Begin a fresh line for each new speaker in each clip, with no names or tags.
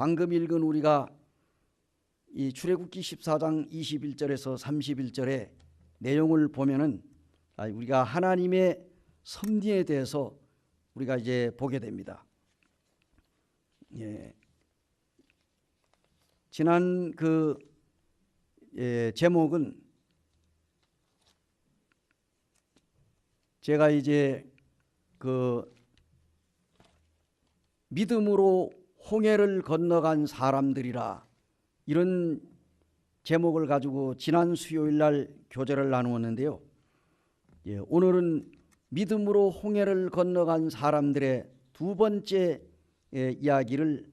방금 읽은 우리가 이 출애굽기 14장 21절에서 31절의 내용을 보면은 우리가 하나님의 섭리에 대해서 우리가 이제 보게 됩니다. 지난 제목은 제가 이제 믿음으로 홍해를 건너간 사람들이라, 이런 제목을 가지고 지난 수요일 날 교제를 나누었는데요. 오늘은 믿음으로 홍해를 건너간 사람들의 두 번째 이야기를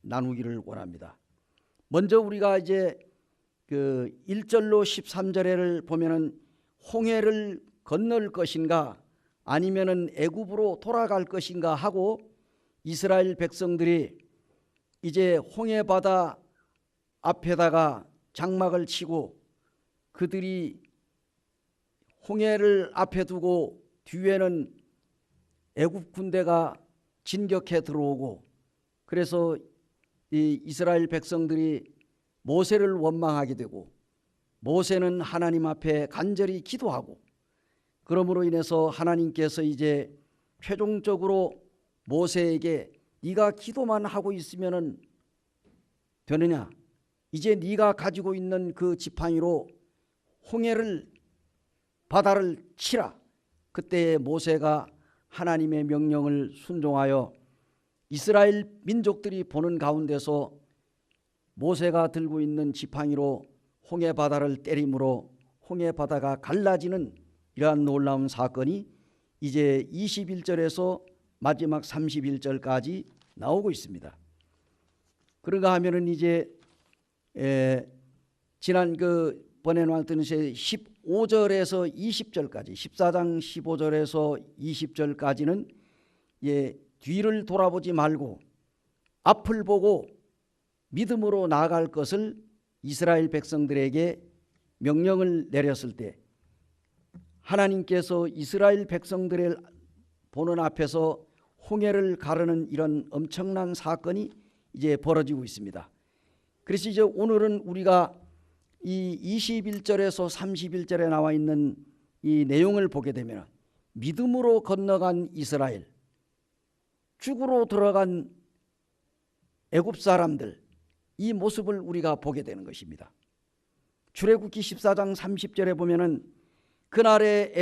나누기를 원합니다. 먼저 우리가 이제 1절로 13절을 보면은 홍해를 건널 것인가 아니면은 애굽으로 돌아갈 것인가 하고, 이스라엘 백성들이 이제 홍해 바다 앞에다가 장막을 치고 그들이 홍해를 앞에 두고 뒤에는 애굽 군대가 진격해 들어오고, 그래서 이 이스라엘 백성들이 모세를 원망하게 되고, 모세는 하나님 앞에 간절히 기도하고, 그러므로 인해서 하나님께서 이제 최종적으로 모세에게 네가 기도만 하고 있으면은 되느냐, 이제 네가 가지고 있는 그 지팡이로 홍해를 바다를 치라. 그때 모세가 하나님의 명령을 순종하여 이스라엘 민족들이 보는 가운데서 모세가 들고 있는 지팡이로 홍해 바다를 때림으로 홍해 바다가 갈라지는 이러한 놀라운 사건이 이제 21절에서 마지막 31절까지 나오고 있습니다. 그런가 하면은 이제 지난 번에 나왔던 15절에서 20절까지, 14장 15절에서 20절까지는 뒤를 돌아보지 말고 앞을 보고 믿음으로 나아갈 것을 이스라엘 백성들에게 명령을 내렸을 때, 하나님께서 이스라엘 백성들을 보는 앞에서 홍해를 가르는 이런 엄청난 사건이 이제 벌어지고 있습니다. 그래서 이제 오늘은 우리가 이 21절에서 31절에 나와 있는 이 내용을 보게 되면 믿음으로 건너간 이스라엘, 죽으로 들어간 애굽 사람들, 이 모습을 우리가 보게 되는 것입니다. 출애굽기 14장 30절에 보면은 그날에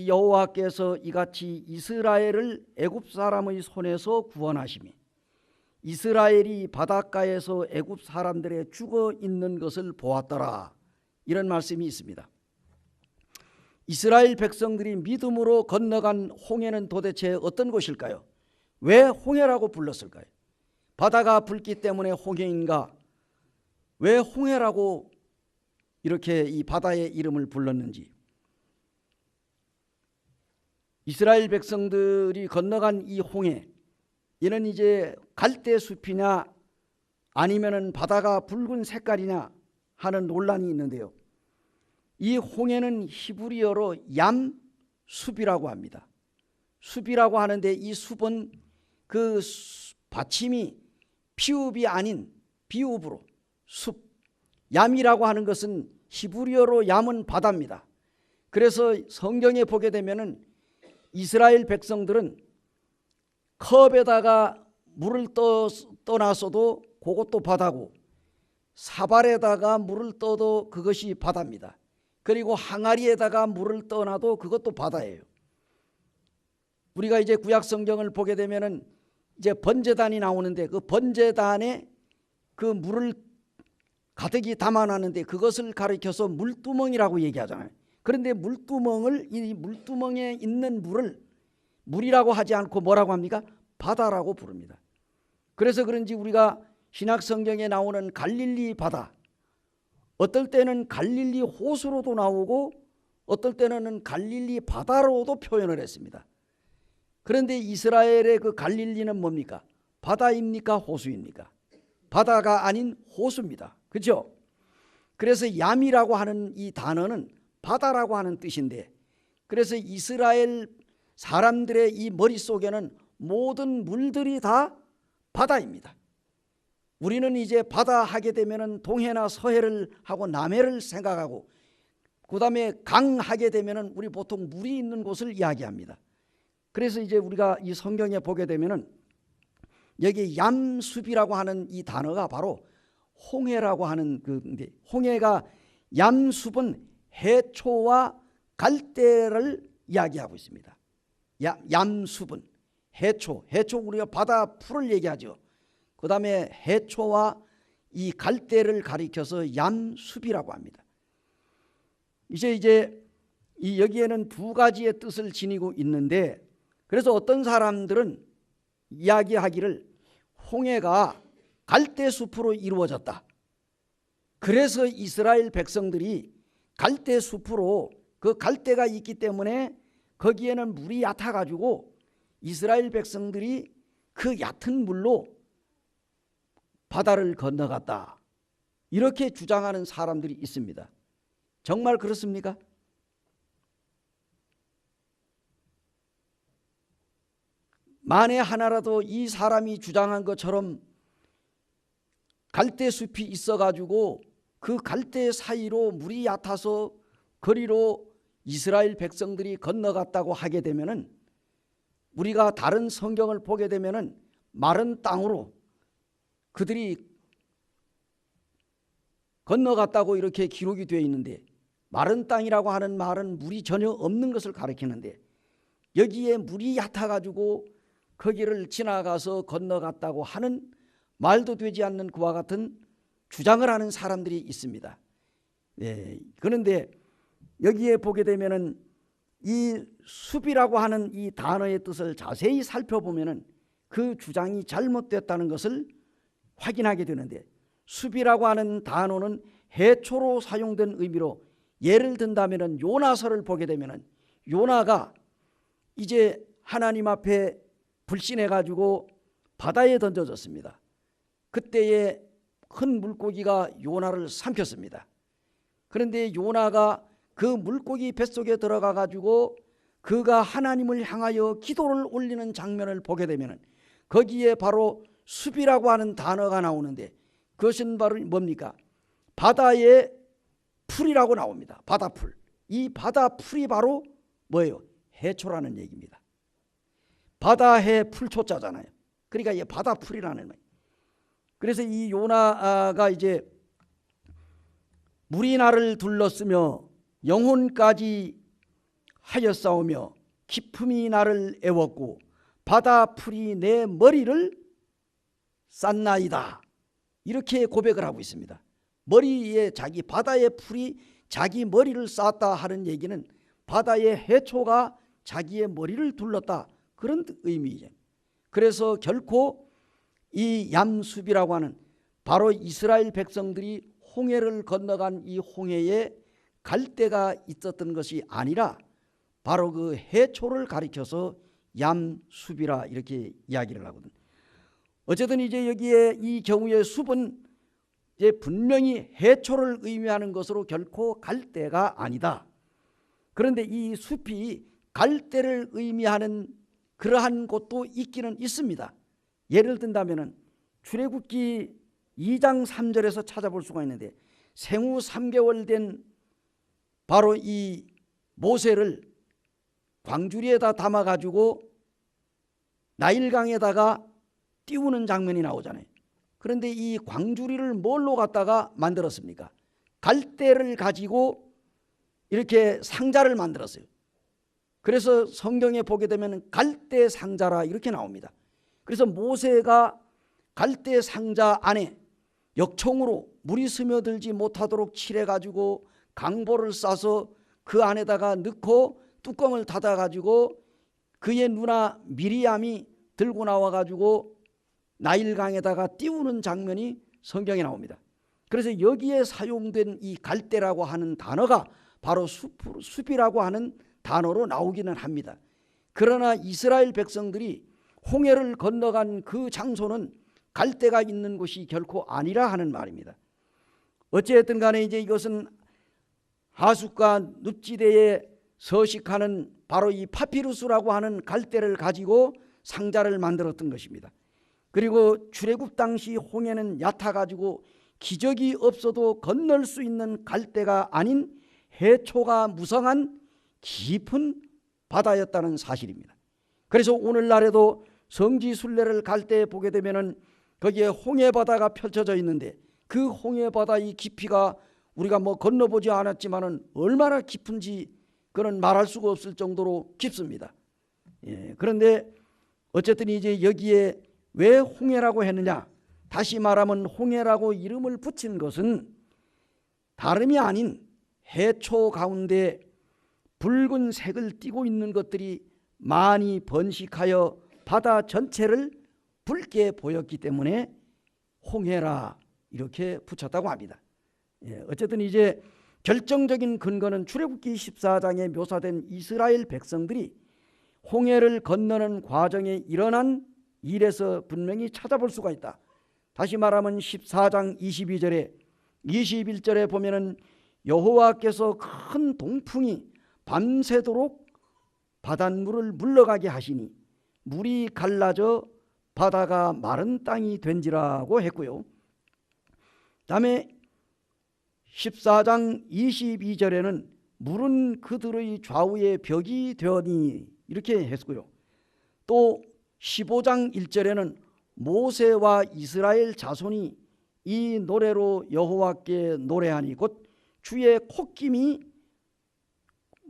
여호와께서 이같이 이스라엘을 애굽 사람의 손에서 구원하시며 이스라엘이 바닷가에서 애굽 사람들의 죽어 있는 것을 보았더라, 이런 말씀이 있습니다. 이스라엘 백성들이 믿음으로 건너간 홍해는 도대체 어떤 곳일까요? 왜 홍해라고 불렀을까요? 바다가 붉기 때문에 홍해인가? 왜 홍해라고 이렇게 이 바다의 이름을 불렀는지, 이스라엘 백성들이 건너간 이 홍해, 이는 이제 갈대숲이냐 아니면은 바다가 붉은 색깔이냐 하는 논란이 있는데요. 이 홍해는 히브리어로 얌숲이라고 합니다. 숲이라고 하는데 이 숲은 그 받침이 피읍이 아닌 비읍으로 숲, 얌이라고 하는 것은 히브리어로 얌은 바다입니다. 그래서 성경에 보게 되면은 이스라엘 백성들은 컵에다가 물을 떠놨어도 그것도 바다고, 사발에다가 물을 떠도 그것이 바다입니다. 그리고 항아리에다가 물을 떠놔도 그것도 바다예요. 우리가 이제 구약 성경을 보게 되면은 이제 번제단이 나오는데 그 번제단에 그 물을 가득히 담아놨는데 그것을 가리켜서 물두멍이라고 얘기하잖아요. 그런데 이 물두멍에 있는 물을 물이라고 하지 않고 뭐라고 합니까? 바다라고 부릅니다. 그래서 그런지 우리가 신약 성경에 나오는 갈릴리 바다, 어떨 때는 갈릴리 호수로도 나오고 어떨 때는 갈릴리 바다로도 표현을 했습니다. 그런데 이스라엘의 그 갈릴리는 뭡니까? 바다입니까? 호수입니까? 바다가 아닌 호수입니다. 그렇죠? 그래서 얌이라고 하는 이 단어는 바다라고 하는 뜻인데, 그래서 이스라엘 사람들의 이 머릿속에는 모든 물들이 다 바다입니다. 우리는 이제 바다 하게 되면은 동해나 서해를 하고 남해를 생각하고, 그 다음에 강 하게 되면은 우리 보통 물이 있는 곳을 이야기합니다. 그래서 이제 우리가 이 성경에 보게 되면은 여기 얌숲이라고 하는 이 단어가 바로 홍해라고 하는 그인데, 홍해가 얌숲은 해초와 갈대를 이야기하고 있습니다. 얌숲은 해초 우리가 바다 풀을 얘기하죠. 그 다음에 해초와 이 갈대를 가리켜서 얌숲이라고 합니다. 이제 이 여기에는 두 가지의 뜻을 지니고 있는데, 그래서 어떤 사람들은 이야기하기를 홍해가 갈대숲으로 이루어졌다. 그래서 이스라엘 백성들이 갈대숲으로, 그 갈대가 있기 때문에 거기에는 물이 얕아가지고 이스라엘 백성들이 그 얕은 물로 바다를 건너갔다, 이렇게 주장하는 사람들이 있습니다. 정말 그렇습니까? 만에 하나라도 이 사람이 주장한 것처럼 갈대숲이 있어가지고 그 갈대 사이로 물이 얕아서 거리로 이스라엘 백성들이 건너갔다고 하게 되면은, 우리가 다른 성경을 보게 되면은 마른 땅으로 그들이 건너갔다고 이렇게 기록이 되어 있는데, 마른 땅이라고 하는 말은 물이 전혀 없는 것을 가리키는데, 여기에 물이 얕아가지고 거기를 지나가서 건너갔다고 하는 말도 되지 않는 그와 같은 주장을 하는 사람들이 있습니다. 그런데 여기에 보게 되면은 이 숲이라고 하는 이 단어의 뜻을 자세히 살펴보면은 그 주장이 잘못됐다는 것을 확인하게 되는데, 숲이라고 하는 단어는 해초로 사용된 의미로, 예를 든다면은 요나서를 보게 되면은 요나가 이제 하나님 앞에 불신해 가지고 바다에 던져졌습니다. 그때에 큰 물고기가 요나를 삼켰습니다. 그런데 요나가 그 물고기 뱃속에 들어가 가지고 그가 하나님을 향하여 기도를 올리는 장면을 보게 되면 거기에 바로 숲이라고 하는 단어가 나오는데, 그것은 바로 뭡니까? 바다의 풀이라고 나옵니다. 바다풀. 이 바다풀이 바로 뭐예요? 해초라는 얘기입니다. 바다해 풀초자잖아요. 그러니까 이게 바다풀이라는 말이에요. 그래서 이 요나가 이제 물이 나를 둘렀으며 영혼까지 하였사오며 기품이 나를 애웠고 바다풀이 내 머리를 쌌나이다, 이렇게 고백을 하고 있습니다. 머리에 자기 바다의 풀이 자기 머리를 쌌다 하는 얘기는 바다의 해초가 자기의 머리를 둘렀다, 그런 의미죠. 그래서 결코 이 얌숲이라고 하는 바로 이스라엘 백성들이 홍해를 건너간 이 홍해에 갈대가 있었던 것이 아니라 바로 그 해초를 가리켜서 얌숲이라 이렇게 이야기를 하거든. 어쨌든 이제 여기에 이 경우의 숲은 이제 분명히 해초를 의미하는 것으로 결코 갈대가 아니다. 그런데 이 숲이 갈대를 의미하는 그러한 곳도 있기는 있습니다. 예를 든다면은 출애굽기 2장 3절에서 찾아볼 수가 있는데, 생후 3개월 된 바로 이 모세를 광주리에다 담아 가지고 나일강에다가 띄우는 장면이 나오잖아요. 그런데 이 광주리를 뭘로 갖다가 만들었습니까? 갈대를 가지고 이렇게 상자를 만들었어요. 그래서 성경에 보게 되면 갈대 상자라 이렇게 나옵니다. 그래서 모세가 갈대 상자 안에 역청으로 물이 스며들지 못하도록 칠해 가지고 강보를 싸서 그 안에다가 넣고 뚜껑을 닫아 가지고 그의 누나 미리암이 들고 나와 가지고 나일강에다가 띄우는 장면이 성경에 나옵니다. 그래서 여기에 사용된 이 갈대라고 하는 단어가 바로 숲이라고 하는 단어로 나오기는 합니다. 그러나 이스라엘 백성들이 홍해를 건너간 그 장소는 갈대가 있는 곳이 결코 아니라 하는 말입니다. 어찌됐든 간에 이제 이것은 하숫과 늪지대에 서식하는 바로 이 파피루스라고 하는 갈대를 가지고 상자를 만들었던 것입니다. 그리고 출애굽 당시 홍해는 얕아가지고 기적이 없어도 건널 수 있는 갈대가 아닌 해초가 무성한 깊은 바다였다는 사실입니다. 그래서 오늘날에도 성지순례를 갈 때 보게 되면은 거기에 홍해바다가 펼쳐져 있는데 그 홍해바다의 깊이가 우리가 뭐 건너보지 않았지만은 얼마나 깊은지 그는 말할 수가 없을 정도로 깊습니다. 그런데 어쨌든 이제 여기에 왜 홍해라고 했느냐? 다시 말하면 홍해라고 이름을 붙인 것은 다름이 아닌 해초 가운데 붉은 색을 띠고 있는 것들이 많이 번식하여 바다 전체를 붉게 보였기 때문에 홍해라 이렇게 붙였다고 합니다. 어쨌든 이제 결정적인 근거는 출애굽기 14장에 묘사된 이스라엘 백성들이 홍해를 건너는 과정에 일어난 일에서 분명히 찾아볼 수가 있다. 다시 말하면 14장 22절에 21절에 보면은 여호와께서 큰 동풍이 밤새도록 바닷물을 물러가게 하시니 물이 갈라져 바다가 마른 땅이 된지라고 했고요. 다음에 14장 22절에는 물은 그들의 좌우에 벽이 되었니 이렇게 했고요. 또 15장 1절에는 모세와 이스라엘 자손이 이 노래로 여호와께 노래하니 곧 주의 콧김이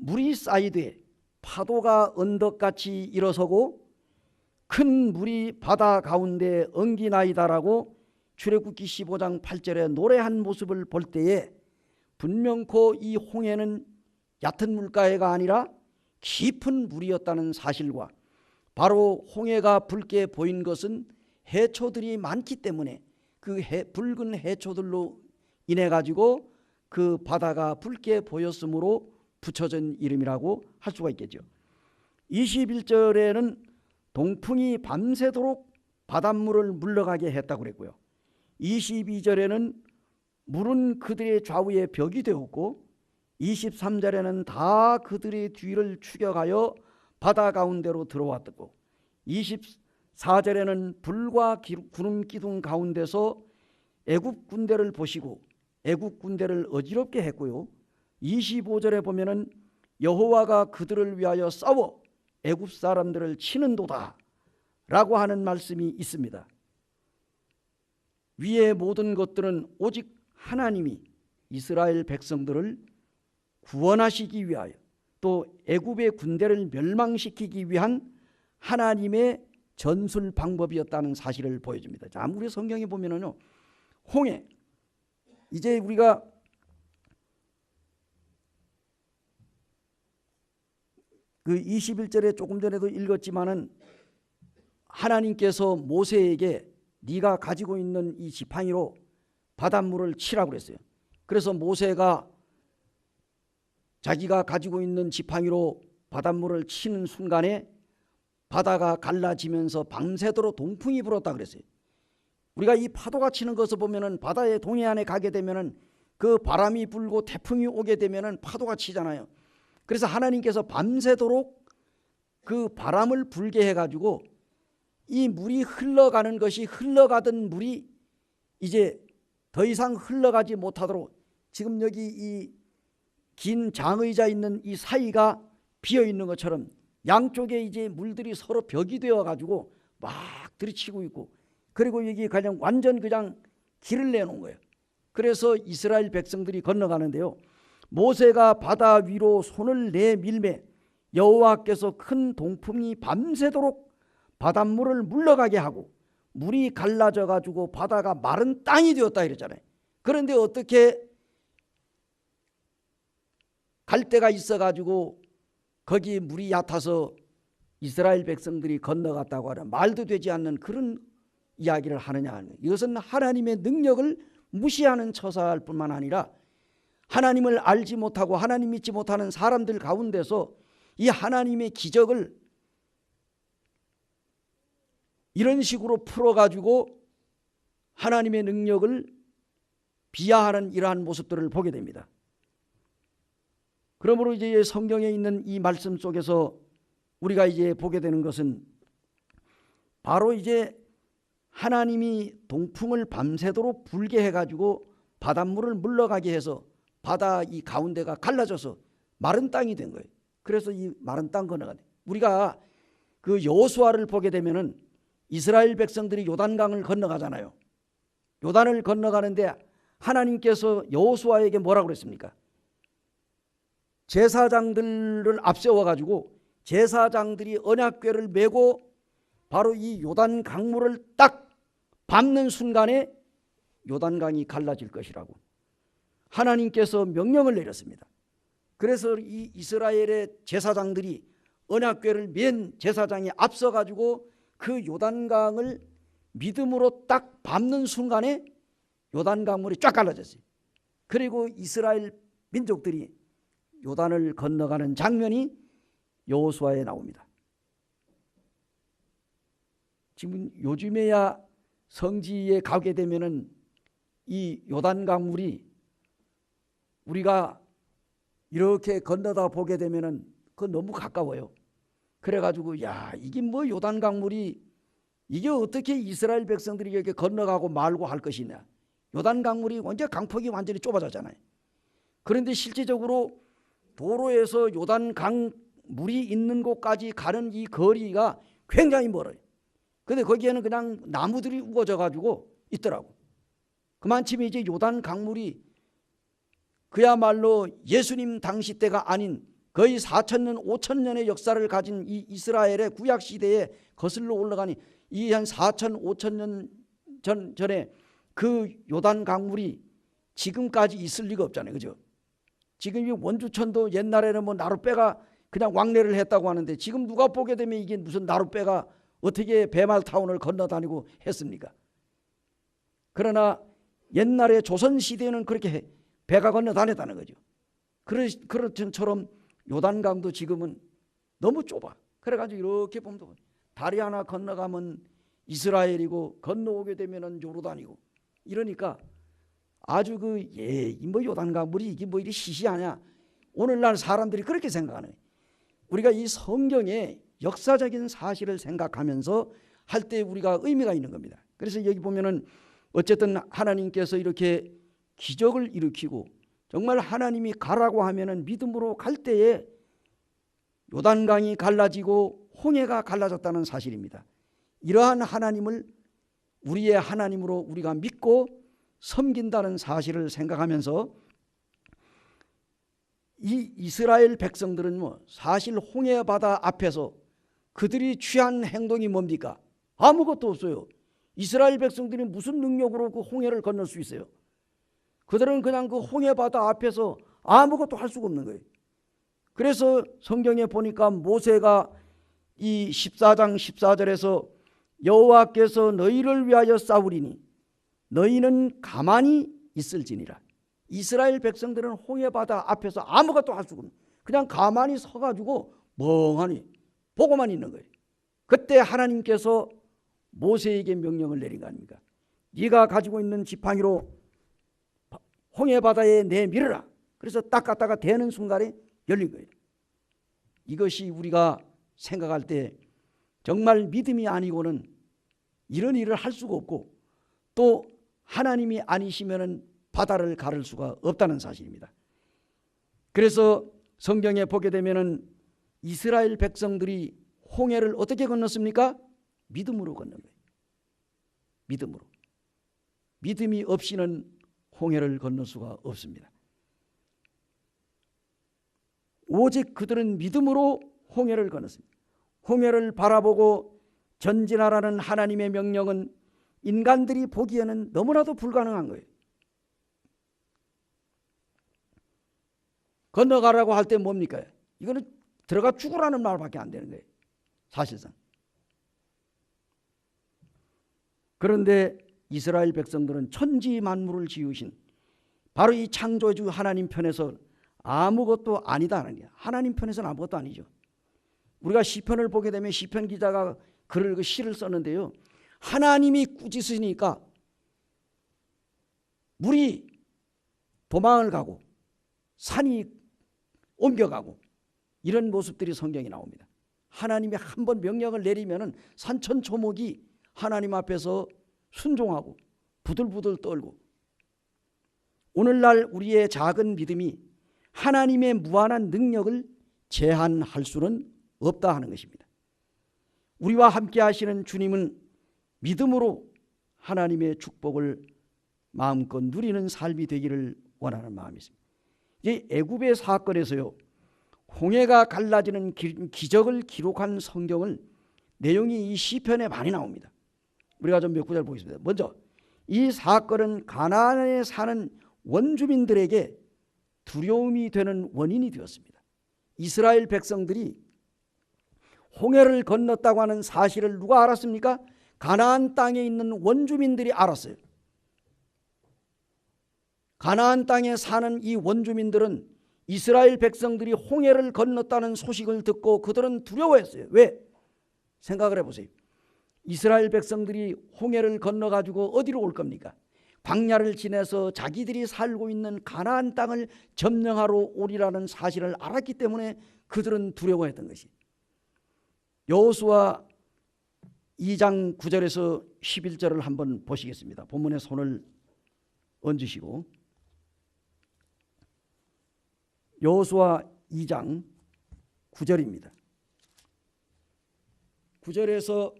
물이 쌓이되 파도가 언덕같이 일어서고 큰 물이 바다 가운데 엉기나이다라고 출애굽기 15장 8절에 노래한 모습을 볼 때에 분명코 이 홍해는 얕은 물가해가 아니라 깊은 물이었다는 사실과 바로 홍해가 붉게 보인 것은 해초들이 많기 때문에 그 붉은 해초들로 인해 가지고 그 바다가 붉게 보였으므로 붙여진 이름이라고 할 수가 있겠죠. 21절에는 동풍이 밤새도록 바닷물을 물러가게 했다고 그랬고요. 22절에는 물은 그들의 좌우에 벽이 되었고 23절에는 다 그들의 뒤를 추격하여 바다 가운데로 들어왔고 24절에는 불과 구름 기둥 가운데서 애굽 군대를 보시고 애굽 군대를 어지럽게 했고요. 25절에 보면은 여호와가 그들을 위하여 싸워 애굽 사람들을 치는도다 라고 하는 말씀이 있습니다. 위의 모든 것들은 오직 하나님이 이스라엘 백성들을 구원하시기 위하여 또 애굽의 군대를 멸망시키기 위한 하나님의 전술 방법이었다는 사실을 보여줍니다. 자, 우리 성경에 보면은요, 홍해 이제 우리가 그 21절에 조금 전에도 읽었지만은 하나님께서 모세에게 네가 가지고 있는 이 지팡이로 바닷물을 치라고 그랬어요. 그래서 모세가 자기가 가지고 있는 지팡이로 바닷물을 치는 순간에 바다가 갈라지면서 밤새도록 동풍이 불었다 그랬어요. 우리가 이 파도가 치는 것을 보면은 바다의 동해안에 가게 되면은 그 바람이 불고 태풍이 오게 되면은 파도가 치잖아요. 그래서 하나님께서 밤새도록 그 바람을 불게 해가지고 이 물이 흘러가는 것이 흘러가던 물이 이제 더 이상 흘러가지 못하도록 지금 여기 이 긴 장의자 있는 이 사이가 비어 있는 것처럼 양쪽에 이제 물들이 서로 벽이 되어 가지고 막 들이치고 있고 그리고 여기 그냥 완전 그냥 길을 내놓은 거예요. 그래서 이스라엘 백성들이 건너가는데요. 모세가 바다 위로 손을 내밀매 여호와께서 큰 동풍이 밤새도록 바닷물을 물러가게 하고 물이 갈라져 가지고 바다가 마른 땅이 되었다 이랬잖아요. 그런데 어떻게 갈대가 있어 가지고 거기 물이 얕아서 이스라엘 백성들이 건너갔다고 하는 말도 되지 않는 그런 이야기를 하느냐. 이것은 하나님의 능력을 무시하는 처사할 뿐만 아니라 하나님을 알지 못하고 하나님 믿지 못하는 사람들 가운데서 이 하나님의 기적을 이런 식으로 풀어가지고 하나님의 능력을 비하하는 이러한 모습들을 보게 됩니다. 그러므로 이제 성경에 있는 이 말씀 속에서 우리가 이제 보게 되는 것은 바로 이제 하나님이 동풍을 밤새도록 불게 해가지고 바닷물을 물러가게 해서 바다 이 가운데가 갈라져서 마른 땅이 된 거예요. 그래서 이 마른 땅 건너가네. 우리가 그 여호수아를 보게 되면은 이스라엘 백성들이 요단강을 건너가잖아요. 요단을 건너가는데 하나님께서 여호수아에게 뭐라고 그랬습니까? 제사장들을 앞세워 가지고 제사장들이 언약궤를 메고 바로 이 요단 강물을 딱 밟는 순간에 요단강이 갈라질 것이라고 하나님께서 명령을 내렸습니다. 그래서 이 이스라엘의 제사장들이 언약궤를 맨 제사장이 앞서 가지고 그 요단강을 믿음으로 딱 밟는 순간에 요단강물이 쫙 갈라졌어요. 그리고 이스라엘 민족들이 요단을 건너가는 장면이 여호수아에 나옵니다. 지금 요즘에야 성지에 가게 되면은 이 요단강물이 우리가 이렇게 건너다 보게 되면은 그거 너무 가까워요. 그래가지고 야 이게 뭐 요단강물이 이게 어떻게 이스라엘 백성들이 이렇게 건너가고 말고 할 것이냐. 요단강물이 언제 강폭이 완전히 좁아졌잖아요. 그런데 실제적으로 도로에서 요단강 물이 있는 곳까지 가는 이 거리가 굉장히 멀어요. 근데 거기에는 그냥 나무들이 우거져 가지고 있더라고. 그만큼 이제 요단 강물이 그야말로 예수님 당시 때가 아닌 거의 4,000년, 5,000년의 역사를 가진 이 이스라엘의 구약 시대에 거슬러 올라가니 이 한 4,000, 5,000년 전에 그 요단 강물이 지금까지 있을 리가 없잖아요. 그죠? 지금 이 원주천도 옛날에는 뭐 나룻배가 그냥 왕래를 했다고 하는데 지금 누가 보게 되면 이게 무슨 나룻배가 어떻게 배말타운을 건너다니고 했습니까? 그러나 옛날에 조선시대에는 그렇게 배가 건너다녔다는 거죠. 그렇처럼 요단강도 지금은 너무 좁아. 그래가지고 이렇게 보면 다리 하나 건너가면 이스라엘이고 건너오게 되면은 요르단이고 이러니까 아주 뭐 요단강물이 이게 뭐 이리 시시하냐. 오늘날 사람들이 그렇게 생각하네. 우리가 이 성경의 역사적인 사실을 생각하면서 할 때 우리가 의미가 있는 겁니다. 그래서 여기 보면은 어쨌든 하나님께서 이렇게 기적을 일으키고 정말 하나님이 가라고 하면은 믿음으로 갈 때에 요단강이 갈라지고 홍해가 갈라졌다는 사실입니다. 이러한 하나님을 우리의 하나님으로 우리가 믿고 섬긴다는 사실을 생각하면서 이 이스라엘 백성들은 뭐 사실 홍해 바다 앞에서 그들이 취한 행동이 뭡니까? 아무것도 없어요. 이스라엘 백성들이 무슨 능력으로 그 홍해를 건널 수 있어요? 그들은 그냥 그 홍해 바다 앞에서 아무것도 할 수가 없는 거예요. 그래서 성경에 보니까 모세가 이 14장 14절에서 여호와께서 너희를 위하여 싸우리니 너희는 가만히 있을지니라. 이스라엘 백성들은 홍해 바다 앞에서 아무것도 할 수가 없는 그냥 가만히 서가지고 멍하니 보고만 있는 거예요. 그때 하나님께서 모세에게 명령을 내린 거 아닙니까? 네가 가지고 있는 지팡이로 홍해 바다에 내밀어라. 그래서 딱 갖다가 대는 순간에 열린 거예요. 이것이 우리가 생각할 때 정말 믿음이 아니고는 이런 일을 할 수가 없고 또 하나님이 아니시면은 바다를 가를 수가 없다는 사실입니다. 그래서 성경에 보게 되면은 이스라엘 백성들이 홍해를 어떻게 건넜습니까? 믿음으로 건넌 거예요. 믿음으로. 믿음이 없이는 홍해를 건널 수가 없습니다. 오직 그들은 믿음으로 홍해를 건넜습니다. 홍해를 바라보고 전진하라는 하나님의 명령은 인간들이 보기에는 너무나도 불가능한 거예요. 건너가라고 할 때 뭡니까? 이거는 들어가 죽으라는 말밖에 안 되는 거예요. 사실상. 그런데 이스라엘 백성들은 천지 만물을 지으신 바로 이 창조주 하나님 편에서 아무것도 아니다 하는 거예요. 하나님 편에서는 아무것도 아니죠. 우리가 시편을 보게 되면 시편 기자가 글을 시를 썼는데요. 하나님이 꾸짖으니까 물이 도망을 가고 산이 옮겨가고 이런 모습들이 성경에 나옵니다. 하나님이 한번 명령을 내리면은 산천초목이 하나님 앞에서 순종하고 부들부들 떨고. 오늘날 우리의 작은 믿음이 하나님의 무한한 능력을 제한할 수는 없다 하는 것입니다. 우리와 함께 하시는 주님은 믿음으로 하나님의 축복을 마음껏 누리는 삶이 되기를 원하는 마음이 있습니다. 이 애굽의 사건에서요, 홍해가 갈라지는 기적을 기록한 성경을 내용이 이 시편에 많이 나옵니다. 우리가 좀 몇 구절 보겠습니다. 먼저 이 사건은 가나안에 사는 원주민들에게 두려움이 되는 원인이 되었습니다. 이스라엘 백성들이 홍해를 건넜다고 하는 사실을 누가 알았습니까? 가나안 땅에 있는 원주민들이 알았어요. 가나안 땅에 사는 이 원주민들은 이스라엘 백성들이 홍해를 건넜다는 소식을 듣고 그들은 두려워했어요. 왜? 생각을 해보세요. 이스라엘 백성들이 홍해를 건너가지고 어디로 올 겁니까? 광야를 지나서 자기들이 살고 있는 가나안 땅을 점령하러 오리라는 사실을 알았기 때문에 그들은 두려워했던 것이. 여호수아 2장 9절에서 11절을 한번 보시겠습니다. 본문에 손을 얹으시고, 여호수아 2장 9절입니다. 9절에서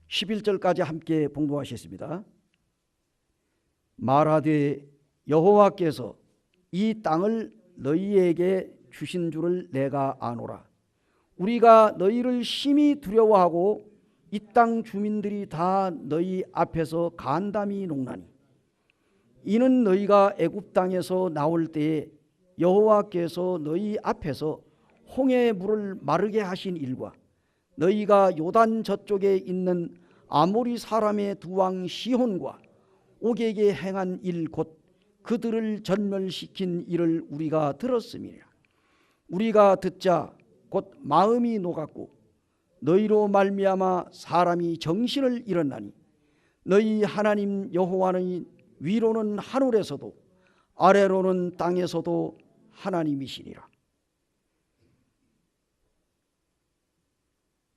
11절까지 함께 봉독하셨습니다. 말하되 여호와께서 이 땅을 너희에게 주신 줄을 내가 아노라. 우리가 너희를 심히 두려워하고 이 땅 주민들이 다 너희 앞에서 간담이 녹나니 이는 너희가 애굽 땅에서 나올 때에 여호와께서 너희 앞에서 홍해의 물을 마르게 하신 일과 너희가 요단 저쪽에 있는 아모리 사람의 두 왕 시혼과 옥에게 행한 일 곧 그들을 전멸시킨 일을 우리가 들었음이라. 우리가 듣자 곧 마음이 녹았고 너희로 말미암아 사람이 정신을 잃었나니 너희 하나님 여호와는 위로는 하늘에서도 아래로는 땅에서도 하나님이시니라.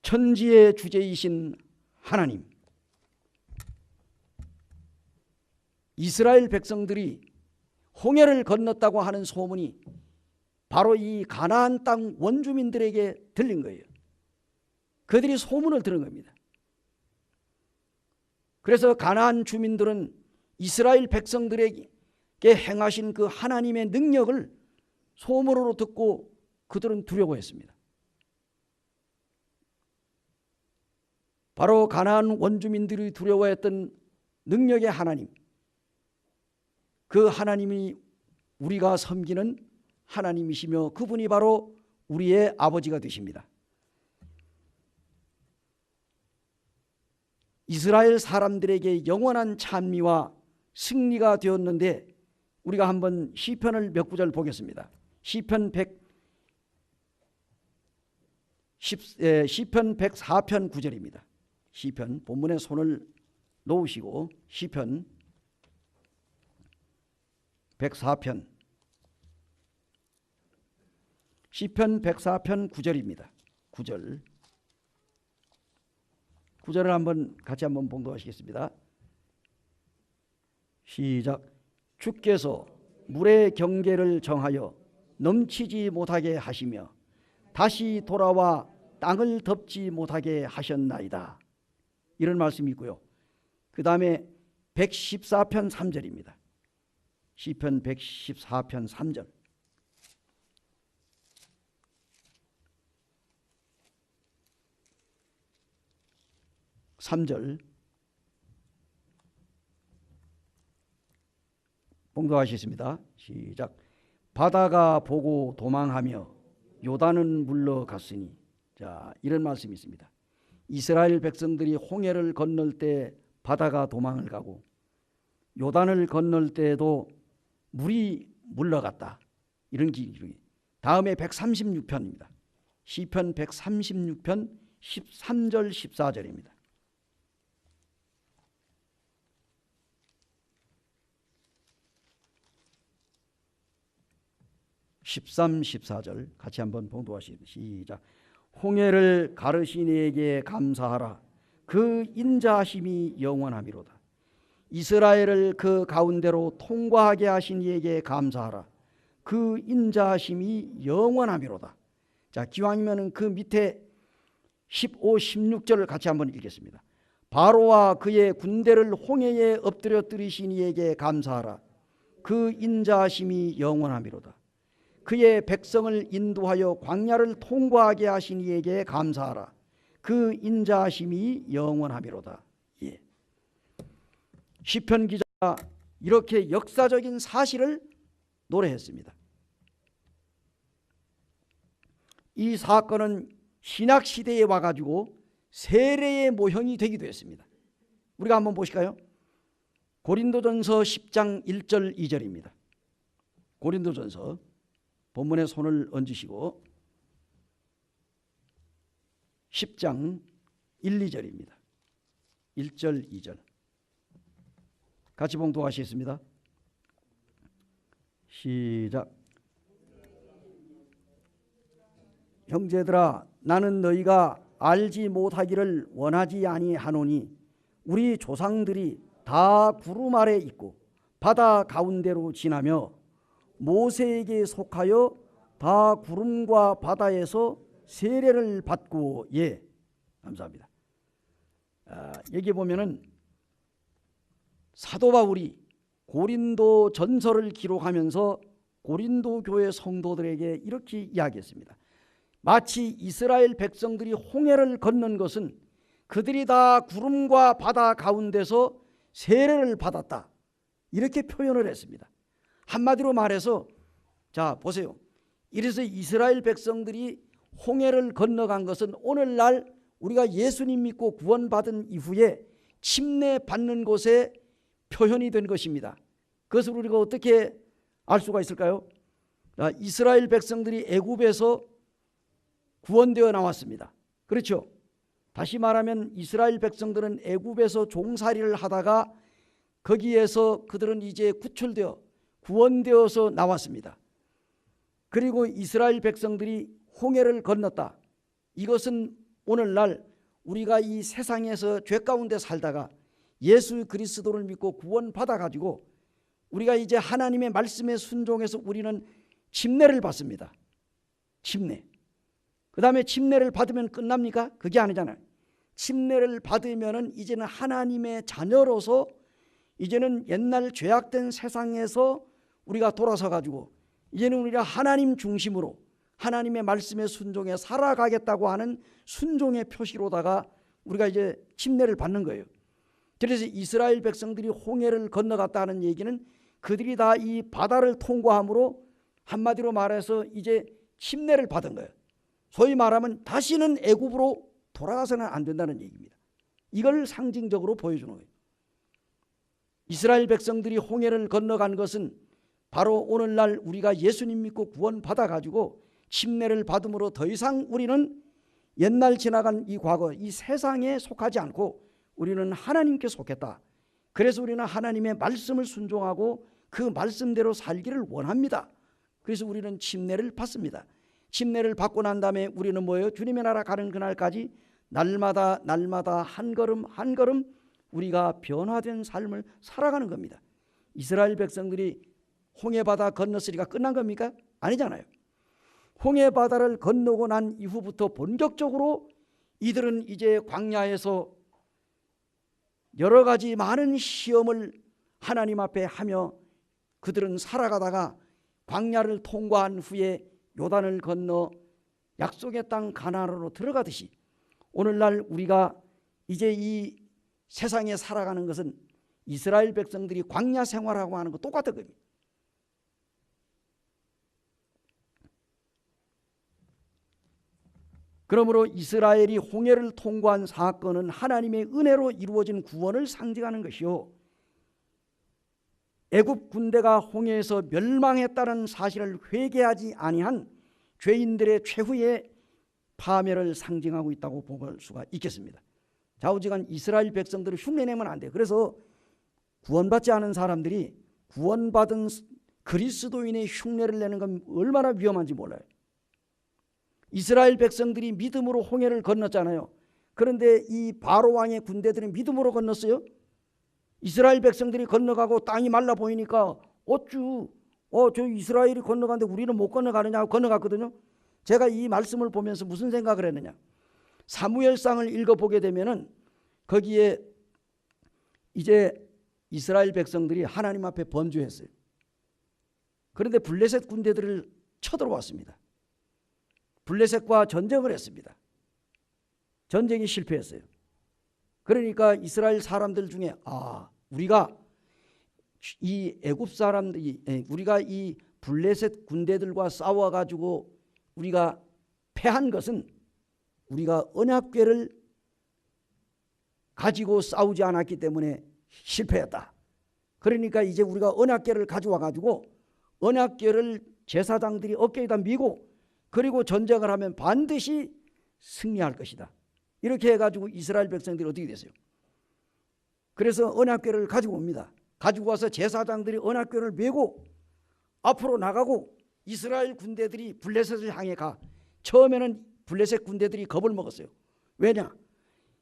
천지의 주제이신 하나님, 이스라엘 백성들이 홍해를 건넜다고 하는 소문이 바로 이 가나안 땅 원주민들에게 들린 거예요. 그들이 소문을 들은 겁니다. 그래서 가나안 주민들은 이스라엘 백성들에게 행하신 그 하나님의 능력을 소문으로 듣고 그들은 두려워했습니다. 바로 가나안 원주민들이 두려워했던 능력의 하나님, 그 하나님이 우리가 섬기는 하나님이시며 그분이 바로 우리의 아버지가 되십니다. 이스라엘 사람들에게 영원한 찬미와 승리가 되었는데 우리가 한번 시편을 몇 구절 보겠습니다. 시편 104편 9절입니다. 시편, 본문에 손을 놓으시고 시편 104편 9절입니다. 9절. 9절을 한번 같이 한번 봉독하시겠습니다. 시작. 주께서 물의 경계를 정하여 넘치지 못하게 하시며 다시 돌아와 땅을 덮지 못하게 하셨나이다. 이런 말씀이 있고요. 그 다음에 114편 3절입니다. 시편 114편 3절. 3절 봉독하시겠습니다. 시작. 바다가 보고 도망하며 요단은 물러갔으니. 자, 이런 말씀이 있습니다. 이스라엘 백성들이 홍해를 건널 때 바다가 도망을 가고 요단을 건널 때에도 물이 물러갔다. 이런 기록이. 다음에 136편입니다. 시편 136편 13절 14절입니다. 13, 14절 같이 한번 봉독하시겠습니다. 시작. 홍해를 가르신 이에게 감사하라. 그 인자하심이 영원함이로다. 이스라엘을 그 가운데로 통과하게 하신 이에게 감사하라. 그 인자하심이 영원함이로다. 자, 기왕이면 그 밑에 15, 16절을 같이 한번 읽겠습니다. 바로와 그의 군대를 홍해에 엎드려뜨리신 이에게 감사하라. 그 인자하심이 영원함이로다. 그의 백성을 인도하여 광야를 통과하게 하신 이에게 감사하라. 그 인자하심이 영원함이로다. 예. 시편 기자가 이렇게 역사적인 사실을 노래했습니다. 이 사건은 신약 시대에 와가지고 세례의 모형이 되기도 했습니다. 우리가 한번 보실까요? 고린도전서 10장 1절 2절입니다. 고린도전서 본문에 손을 얹으시고 10장 1, 2절입니다. 1절 2절 같이 봉독하시겠습니다. 시작. 형제들아, 나는 너희가 알지 못하기를 원하지 아니하노니 우리 조상들이 다 구름 아래 있고 바다 가운데로 지나며 모세에게 속하여 다 구름과 바다에서 세례를 받고. 예, 감사합니다. 여기 보면은 사도 바울이 고린도 전서를 기록하면서 고린도 교회 성도들에게 이렇게 이야기했습니다. 마치 이스라엘 백성들이 홍해를 건넌 것은 그들이 다 구름과 바다 가운데서 세례를 받았다, 이렇게 표현을 했습니다. 한마디로 말해서, 자 보세요. 이래서 이스라엘 백성들이 홍해를 건너간 것은 오늘날 우리가 예수님 믿고 구원받은 이후에 침례받는 곳에 표현이 된 것입니다. 그것을 우리가 어떻게 알 수가 있을까요? 이스라엘 백성들이 애굽에서 구원되어 나왔습니다. 그렇죠? 다시 말하면 이스라엘 백성들은 애굽에서 종살이를 하다가 거기에서 그들은 이제 구출되어 구원되어서 나왔습니다. 그리고 이스라엘 백성들이 홍해를 건넜다. 이것은 오늘날 우리가 이 세상에서 죄 가운데 살다가 예수 그리스도를 믿고 구원받아 가지고 우리가 이제 하나님의 말씀에 순종해서 우리는 침례를 받습니다. 침례. 그 다음에 침례를 받으면 끝납니까? 그게 아니잖아요. 침례를 받으면은 이제는 하나님의 자녀로서 이제는 옛날 죄악된 세상에서 우리가 돌아서 가지고 이제는 우리가 하나님 중심으로 하나님의 말씀에 순종해 살아가겠다고 하는 순종의 표시로다가 우리가 이제 침례를 받는 거예요. 그래서 이스라엘 백성들이 홍해를 건너갔다는 얘기는 그들이 다 이 바다를 통과함으로 한마디로 말해서 이제 침례를 받은 거예요. 소위 말하면 다시는 애굽으로 돌아가서는 안 된다는 얘기입니다. 이걸 상징적으로 보여주는 거예요. 이스라엘 백성들이 홍해를 건너간 것은 바로 오늘날 우리가 예수님 믿고 구원받아 가지고 침례를 받음으로 더 이상 우리는 옛날 지나간 이 과거, 이 세상에 속하지 않고 우리는 하나님께 속했다. 그래서 우리는 하나님의 말씀을 순종하고 그 말씀대로 살기를 원합니다. 그래서 우리는 침례를 받습니다. 침례를 받고 난 다음에 우리는 뭐예요? 주님의 나라 가는 그날까지 날마다 한 걸음 한 걸음 우리가 변화된 삶을 살아가는 겁니다. 이스라엘 백성들이 홍해바다 건넜으니까 끝난 겁니까? 아니잖아요. 홍해바다를 건너고 난 이후부터 본격적으로 이들은 이제 광야에서 여러 가지 많은 시험을 하나님 앞에 하며 그들은 살아가다가 광야를 통과한 후에 요단을 건너 약속의 땅 가나안으로 들어가듯이 오늘날 우리가 이제 이 세상에 살아가는 것은 이스라엘 백성들이 광야 생활하고 하는 거 똑같은 겁니다. 그러므로 이스라엘이 홍해를 통과한 사건은 하나님의 은혜로 이루어진 구원을 상징하는 것이요, 애굽 군대가 홍해에서 멸망했다는 사실을 회개하지 아니한 죄인들의 최후의 파멸을 상징하고 있다고 볼 수가 있겠습니다. 좌우지간 이스라엘 백성들을 흉내내면 안 돼요. 그래서 구원받지 않은 사람들이 구원받은 그리스도인의 흉내를 내는 건 얼마나 위험한지 몰라요. 이스라엘 백성들이 믿음으로 홍해를 건넜잖아요. 그런데 이 바로 왕의 군대들이 믿음으로 건넜어요. 이스라엘 백성들이 건너가고 땅이 말라 보이니까 어쭈 저 이스라엘이 건너가는데 우리는 못 건너가느냐 하고 건너갔거든요. 제가 이 말씀을 보면서 무슨 생각을 했느냐, 사무엘상을 읽어보게 되면은 거기에 이제 이스라엘 백성들이 하나님 앞에 범죄했어요. 그런데 블레셋 군대들을 쳐들어왔습니다. 블레셋과 전쟁을 했습니다. 전쟁이 실패했어요. 그러니까 이스라엘 사람들 중에 우리가 이 애굽 사람들이 우리가 이 블레셋 군대들과 싸워가지고 우리가 패한 것은 우리가 언약궤를 가지고 싸우지 않았기 때문에 실패했다. 그러니까 이제 우리가 언약궤를 가져와 가지고 언약궤를 제사장들이 어깨에다 미고 그리고 전쟁을 하면 반드시 승리할 것이다. 이렇게 해가지고 이스라엘 백성들이 어떻게 됐어요? 그래서 언약궤를 가지고 옵니다. 가지고 와서 제사장들이 언약궤를 메고 앞으로 나가고 이스라엘 군대들이 블레셋을 향해 가. 처음에는 블레셋 군대들이 겁을 먹었어요. 왜냐?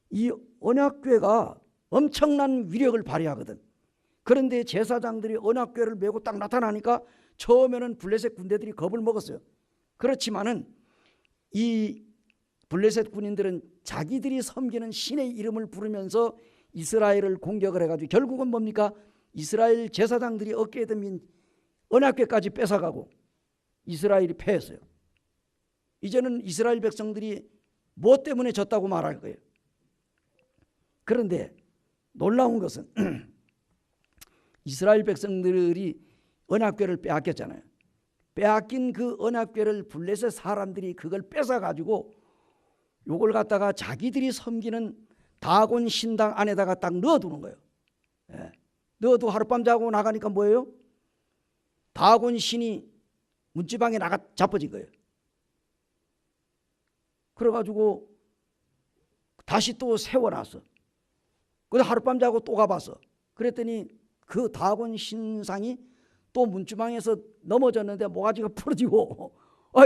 이 언약궤가 엄청난 위력을 발휘하거든. 그런데 제사장들이 언약궤를 메고 딱 나타나니까 처음에는 블레셋 군대들이 겁을 먹었어요. 그렇지만은 이 블레셋 군인들은 자기들이 섬기는 신의 이름을 부르면서 이스라엘을 공격을 해가지고 결국은 뭡니까? 이스라엘 제사장들이 어깨에 든 언약궤까지 뺏어가고 이스라엘이 패했어요. 이제는 이스라엘 백성들이 무엇 때문에 졌다고 말할 거예요. 그런데 놀라운 것은 이스라엘 백성들이 언약궤를 빼앗겼잖아요. 빼앗긴 그 언약궤를 블레셋 사람들이 그걸 뺏어가지고 요걸 갖다가 자기들이 섬기는 다곤 신당 안에다가 딱 넣어두는 거예요. 넣어도 하룻밤 자고 나가니까 뭐예요? 다곤 신이 문지방에 나가 자빠진 거예요. 그래가지고 다시 또 세워놨어. 그래서 하룻밤 자고 또 가봤어. 그랬더니 그 다곤 신상이 또 문지방에서 넘어졌는데 모가지가 부러지고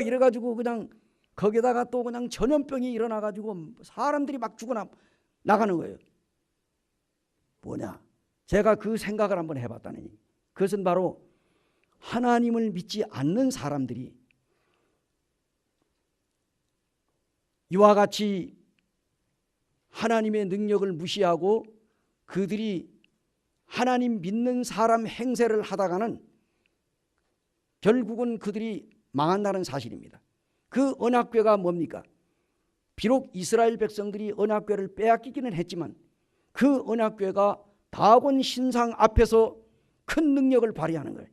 이래가지고 그냥 거기다가 또 그냥 전염병이 일어나가지고 사람들이 막 죽어 나가는 거예요. 뭐냐? 제가 그 생각을 한번 해봤다니, 그것은 바로 하나님을 믿지 않는 사람들이 이와 같이 하나님의 능력을 무시하고 그들이 하나님 믿는 사람 행세를 하다가는 결국은 그들이 망한다는 사실입니다. 그 언약궤가 뭡니까? 비록 이스라엘 백성들이 언약궤를 빼앗기기는 했지만 그 언약궤가 다곤 신상 앞에서 큰 능력을 발휘하는 거예요.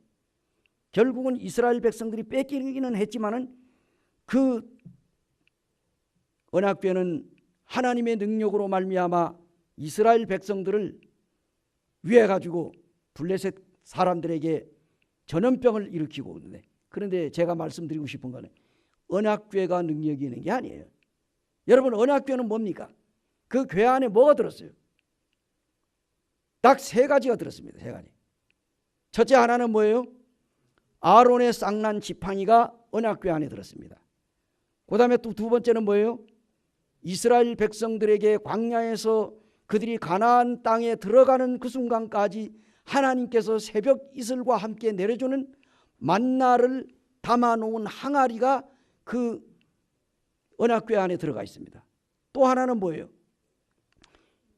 결국은 이스라엘 백성들이 뺏기기는 했지만은 그 언약궤는 하나님의 능력으로 말미암아 이스라엘 백성들을 위해 가지고 블레셋 사람들에게 전염병을 일으키고 있는데, 그런데 제가 말씀드리고 싶은 거는 언약궤가 능력이 있는 게 아니에요. 여러분, 언약궤는 뭡니까? 그 궤 안에 뭐가 들었어요? 딱 세 가지가 들었습니다. 세 가지. 첫째 하나는 뭐예요? 아론의 쌍난 지팡이가 언약궤 안에 들었습니다. 그 다음에 또 두 번째는 뭐예요? 이스라엘 백성들에게 광야에서 그들이 가나안 땅에 들어가는 그 순간까지 하나님께서 새벽 이슬과 함께 내려주는 만나를 담아놓은 항아리가 그 언약궤 안에 들어가 있습니다. 또 하나는 뭐예요?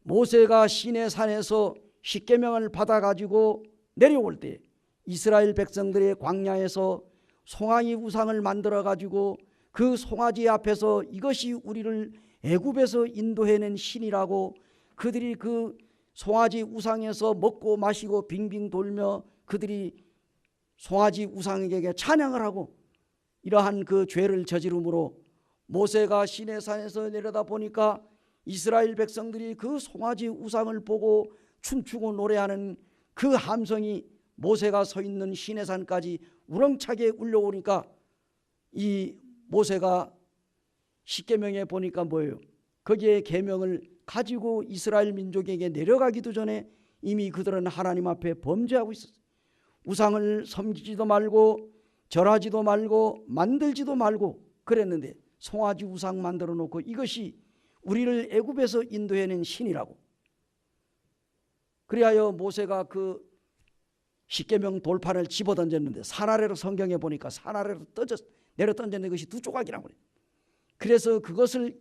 모세가 시내산에서 십계명을 받아가지고 내려올 때 이스라엘 백성들의 광야에서 송아지 우상을 만들어가지고 그 송아지 앞에서 이것이 우리를 애굽에서 인도해낸 신이라고 그들이 그 송아지 우상에서 먹고 마시고 빙빙 돌며 그들이 송아지 우상에게 찬양을 하고 이러한 그 죄를 저지름으로 모세가 시내산에서 내려다 보니까 이스라엘 백성들이 그 송아지 우상을 보고 춤추고 노래하는 그 함성이 모세가 서 있는 시내산까지 우렁차게 울려오니까 이 모세가 십계명에 보니까 뭐예요? 거기에 계명을 가지고 이스라엘 민족에게 내려가기도 전에 이미 그들은 하나님 앞에 범죄하고 있었어요. 우상을 섬기지도 말고 절하지도 말고 만들지도 말고 그랬는데 송아지 우상 만들어 놓고 이것이 우리를 애굽에서 인도해낸 신이라고. 그리하여 모세가 그 십계명 돌판을 집어던졌는데 산 아래로, 성경에 보니까 산 아래로 내려 던졌는 것이 두 조각이라고 그래요. 그래서 그것을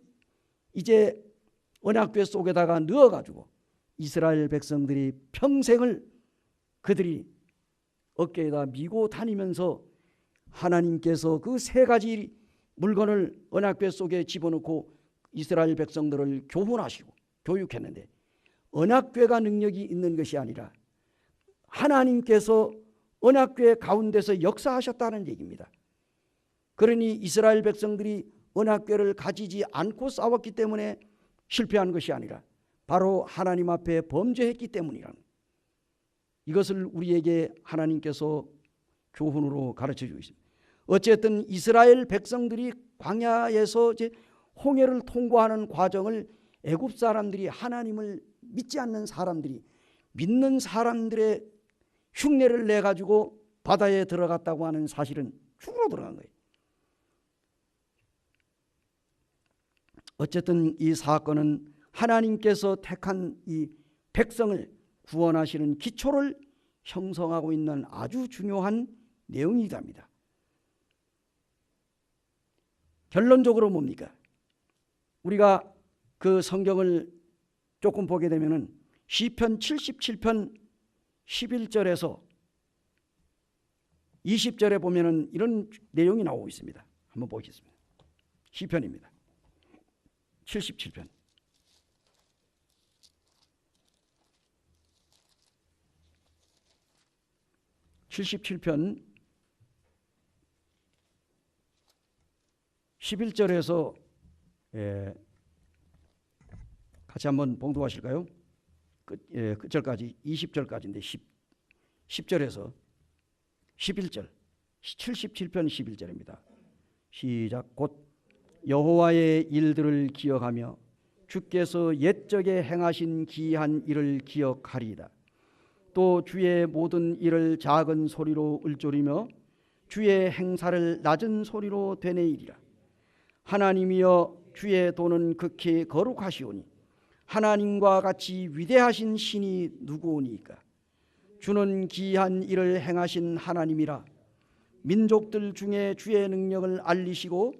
이제 언약궤 속에다가 넣어가지고 이스라엘 백성들이 평생을 그들이 어깨에다 미고 다니면서 하나님께서 그 세 가지 물건을 언약궤 속에 집어넣고 이스라엘 백성들을 교훈하시고 교육했는데, 언약궤가 능력이 있는 것이 아니라 하나님께서 언약궤 가운데서 역사하셨다는 얘기입니다. 그러니 이스라엘 백성들이 언약궤를 가지지 않고 싸웠기 때문에 실패한 것이 아니라 바로 하나님 앞에 범죄했기 때문이라는, 이것을 우리에게 하나님께서 교훈으로 가르쳐주고 있습니다. 어쨌든 이스라엘 백성들이 광야에서 이제 홍해를 통과하는 과정을 애굽 사람들이, 하나님을 믿지 않는 사람들이 믿는 사람들의 흉내를 내가지고 바다에 들어갔다고 하는 사실은 죽으러 들어간 거예요. 어쨌든 이 사건은 하나님께서 택한 이 백성을 구원하시는 기초를 형성하고 있는 아주 중요한 내용이랍니다. 결론적으로 뭡니까? 우리가 그 성경을 조금 보게 되면은 시편 77편 11절에서 20절에 보면은 이런 내용이 나오고 있습니다. 한번 보겠습니다. 시편입니다. 77편. 77편 11절에서 같이 한번 봉독하실까요? 끝절까지 20절까지인데 10절에서 11절 77편 11절입니다. 시작. 곧 여호와의 일들을 기억하며 주께서 옛적에 행하신 기이한 일을 기억하리이다. 또 주의 모든 일을 작은 소리로 읊조리며 주의 행사를 낮은 소리로 되뇌이리라. 하나님이여 주의 도는 극히 거룩하시오니 하나님과 같이 위대하신 신이 누구오니까. 주는 기이한 일을 행하신 하나님이라. 민족들 중에 주의 능력을 알리시고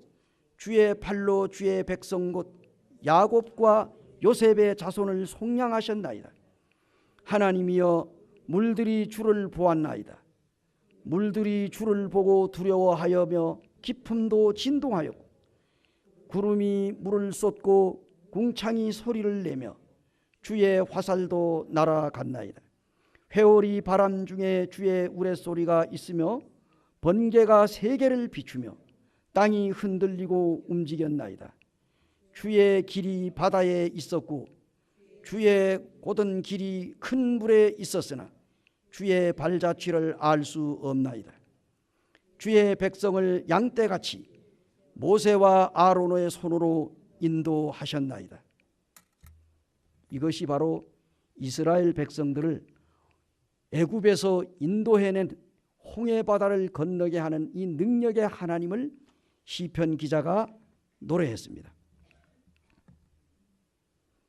주의 팔로 주의 백성 곧 야곱과 요셉의 자손을 속량하셨나이다. 하나님이여 물들이 주를 보았나이다. 물들이 주를 보고 두려워하여며 깊음도 진동하였고 구름이 물을 쏟고 궁창이 소리를 내며 주의 화살도 날아갔나이다. 회오리 바람 중에 주의 우레소리가 있으며 번개가 세계를 비추며 땅이 흔들리고 움직였나이다. 주의 길이 바다에 있었고 주의 곧은 길이 큰 물에 있었으나 주의 발자취를 알 수 없나이다. 주의 백성을 양떼같이 모세와 아론의 손으로 인도하셨나이다. 이것이 바로 이스라엘 백성들을 애굽에서 인도해낸 홍해 바다를 건너게 하는 이 능력의 하나님을 시편 기자가 노래했습니다.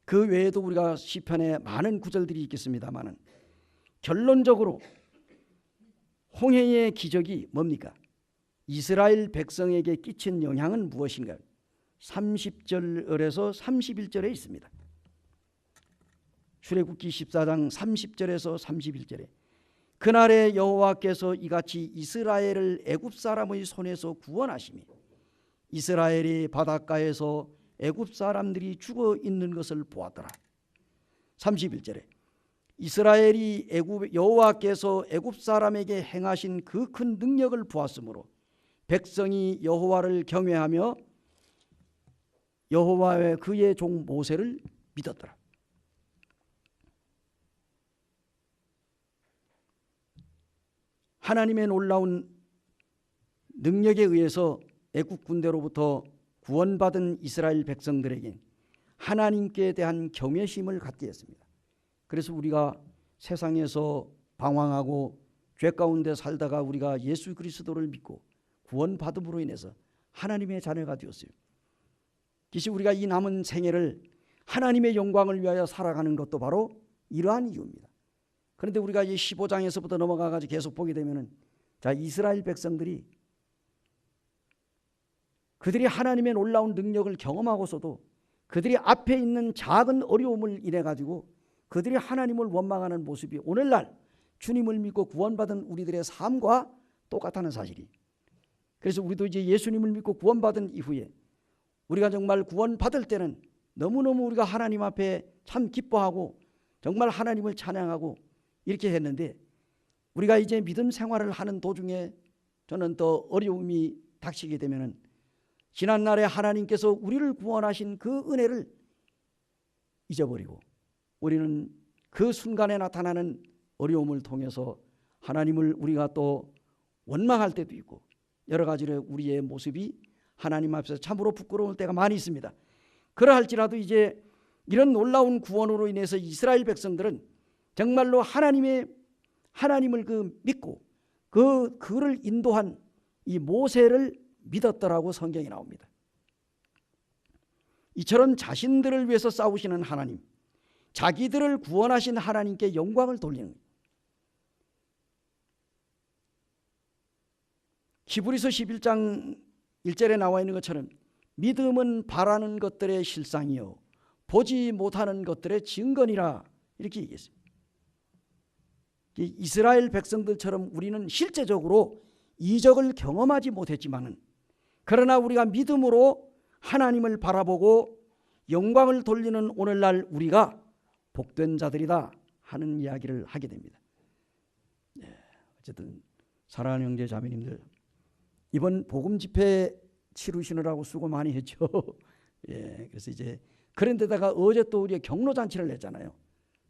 그 외에도 우리가 시편에 많은 구절들이 있겠습니다만은 결론적으로 홍해의 기적이 뭡니까? 이스라엘 백성에게 끼친 영향은 무엇인가? 30절에서 31절에 있습니다. 출애굽기 14장 30절에서 31절에 그날에 여호와께서 이같이 이스라엘을 애굽 사람의 손에서 구원하시며 이스라엘이 바닷가에서 애굽 사람들이 죽어 있는 것을 보았더라. 31절에 이스라엘이 여호와께서 애굽 사람에게 행하신 그 큰 능력을 보았으므로 백성이 여호와를 경외하며 여호와의 그의 종 모세를 믿었더라. 하나님의 놀라운 능력에 의해서 애굽 군대로부터 구원받은 이스라엘 백성들에게 하나님께 대한 경외심을 갖게 했습니다. 그래서 우리가 세상에서 방황하고 죄 가운데 살다가 우리가 예수 그리스도를 믿고 구원받음으로 인해서 하나님의 자녀가 되었어요. 그래서 우리가 이 남은 생애를 하나님의 영광을 위하여 살아가는 것도 바로 이러한 이유입니다. 그런데 우리가 이 15장에서부터 넘어가가지고 계속 보게 되면은 자, 이스라엘 백성들이 그들이 하나님의 놀라운 능력을 경험하고서도 그들이 앞에 있는 작은 어려움을 인해 가지고 그들이 하나님을 원망하는 모습이 오늘날 주님을 믿고 구원받은 우리들의 삶과 똑같다는 사실이. 그래서 우리도 이제 예수님을 믿고 구원받은 이후에 우리가 정말 구원받을 때는 너무너무 우리가 하나님 앞에 참 기뻐하고 정말 하나님을 찬양하고 이렇게 했는데, 우리가 이제 믿음 생활을 하는 도중에 저는 또 어려움이 닥치게 되면은 지난날에 하나님께서 우리를 구원하신 그 은혜를 잊어버리고 우리는 그 순간에 나타나는 어려움을 통해서 하나님을 우리가 또 원망할 때도 있고 여러 가지로 우리의 모습이 하나님 앞에서 참으로 부끄러울 때가 많이 있습니다. 그러할지라도 이제 이런 놀라운 구원으로 인해서 이스라엘 백성들은 정말로 하나님을 믿고 그를 인도한 이 모세를 믿었더라고 성경이 나옵니다. 이처럼 자신들을 위해서 싸우시는 하나님, 자기들을 구원하신 하나님께 영광을 돌리는, 히브리서 11장 1절에 나와 있는 것처럼 믿음은 바라는 것들의 실상이요 보지 못하는 것들의 증거니라, 이렇게 얘기했습니다. 이스라엘 백성들처럼 우리는 실제적으로 이적을 경험하지 못했지만은 그러나 우리가 믿음으로 하나님을 바라보고 영광을 돌리는 오늘날 우리가 복된 자들이다 하는 이야기를 하게 됩니다. 어쨌든 사랑하는 형제 자매님들, 이번 복음 집회 치르시느라고 수고 많이 했죠. 그래서 이제 그런데다가 어제 또 우리가 경로 잔치를 냈잖아요.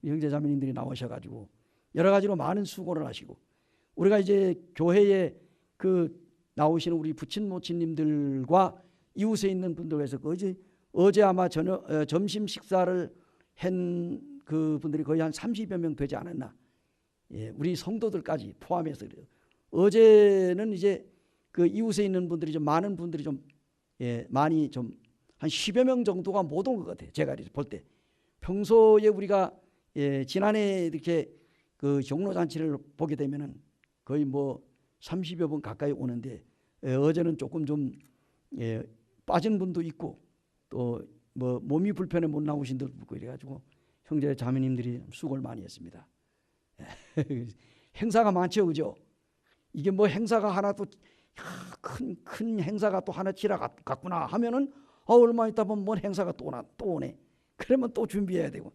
형제 자매님들이 나오셔가지고 여러 가지로 많은 수고를 하시고, 우리가 이제 교회에 나오시는 우리 부친 모친님들과 이웃에 있는 분들에서 어제 아마 점심 식사를 한 그분들이 거의 한 30여 명 되지 않았나. 우리 성도들까지 포함해서 그래요. 어제는 이제 그 이웃에 있는 분들이 좀 많은 분들이 좀 많이 좀 한 10여 명 정도가 못 온 것 같아요. 제가 볼 때 평소에 우리가 지난해 이렇게 그 종로 잔치를 보게 되면은 거의 뭐 30여 분 가까이 오는데 어제는 조금 좀 빠진 분도 있고 또 뭐 몸이 불편해 못 나오신 분도 있고 이래가지고 형제 자매님들이 수고를 많이 했습니다. 행사가 많죠, 그죠? 이게 뭐 행사가 하나 또 큰 행사가 또 하나 지나갔구나 하면은 얼마 있다 보면 뭔 행사가 또 오네. 그러면 또 준비해야 되고.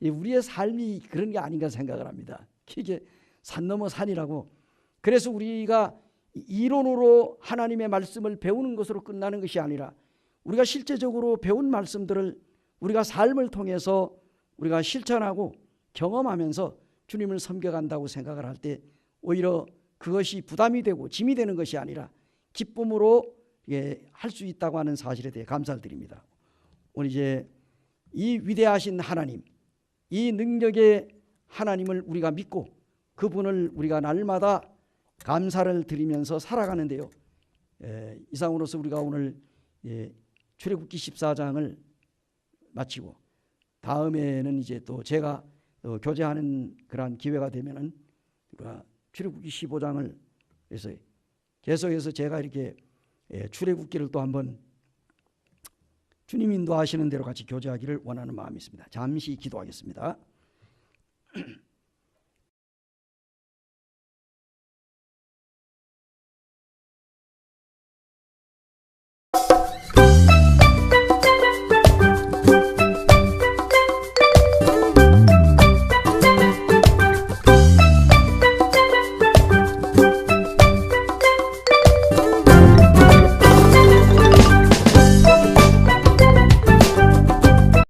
우리의 삶이 그런 게 아닌가 생각을 합니다. 이게 산 넘어 산이라고. 그래서 우리가 이론으로 하나님의 말씀을 배우는 것으로 끝나는 것이 아니라 우리가 실제적으로 배운 말씀들을 우리가 삶을 통해서 우리가 실천하고 경험하면서 주님을 섬겨간다고 생각을 할 때 오히려 그것이 부담이 되고 짐이 되는 것이 아니라 기쁨으로 할 수 있다고 하는 사실에 대해 감사를 드립니다. 오늘 이제 이 위대하신 하나님, 이 능력의 하나님을 우리가 믿고 그분을 우리가 날마다 감사를 드리면서 살아가는데요. 이상으로서 우리가 오늘 출애굽기 14장을 마치고 다음에는 이제 또 제가 교제하는 그러한 기회가 되면은 우리가 출애굽기 15장을 해서 계속해서 제가 이렇게 출애굽기를 또 한번 주님 인도하시는 대로 같이 교제하기를 원하는 마음이 있습니다. 잠시 기도하겠습니다.